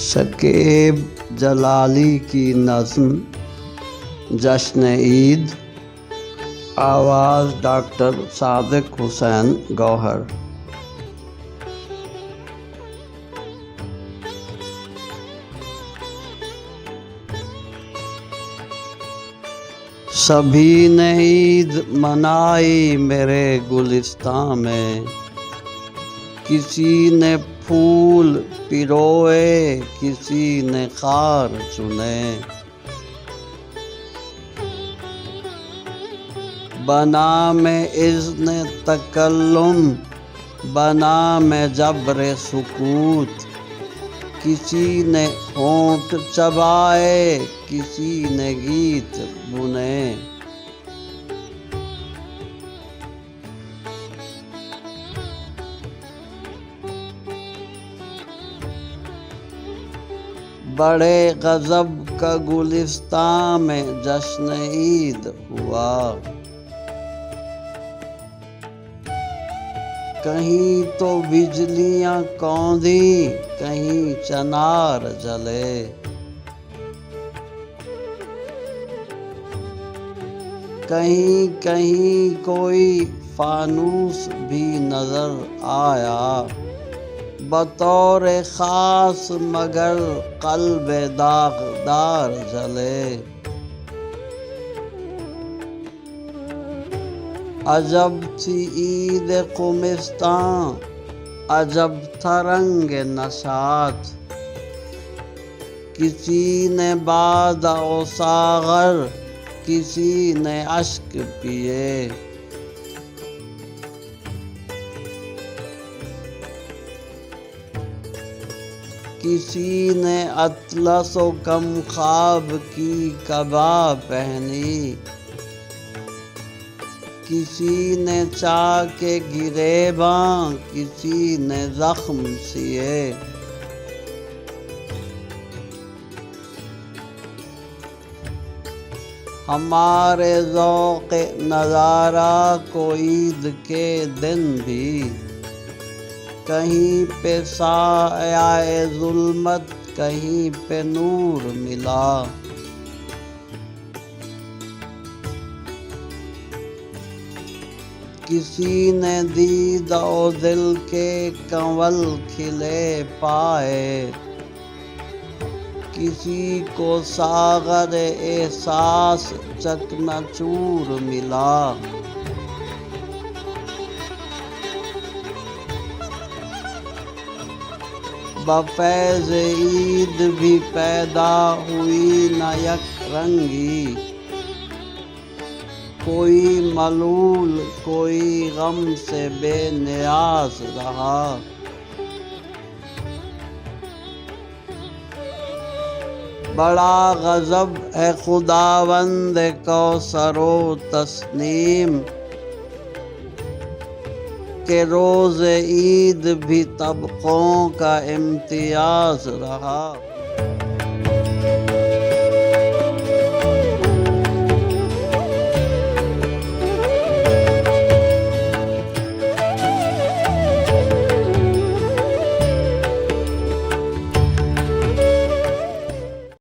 شکیب جلالی کی نظم جشن-عید، آواز ڈاکٹر صادق حسین گوہر۔ سبھی نے عید منائی میرے گلستاں میں، کسی نے پھول پروئے کسی نے خار چنے، بنا میں اذن تکلم بنا میں جبر سکوت، کسی نے ہونٹ چبائے کسی نے گیت بنے، بڑے غضب کا گلستاں میں جشن-عید ہوا، کہیں تو بجلیاں کوندیں کہیں چنار جلے، کہیں کہیں کوئی فانوس بھی نظر آیا، بطور خاص مگر قلب داغدار جلے، عجب تھی عید قمستاں عجب تھا رنگ نشاط، کسی نے بادہ و ساغر کسی نے اشک پیے، کسی نے اطلس و کم خواب کی قبا پہنی، کسی نے چاک گریباں کسی نے زخم سیے، ہمارے ذوق نظارہ کو عید کے دن بھی، کہیں پہ سایہ ظلمت کہیں پہ نور ملا، کسی نے دید و دل کے کنول کھلے پائے، کسی کو ساغر احساس چکنا-چور ملا، بفیض عید بھی پیدا ہوئی نہ یک رنگی، کوئی ملول کوئی غم سے بے نیاز رہا، بڑا غضب ہے خداوند کوثر و تسنیم، کہ روز عید بھی طبقوں کا امتیاز رہا۔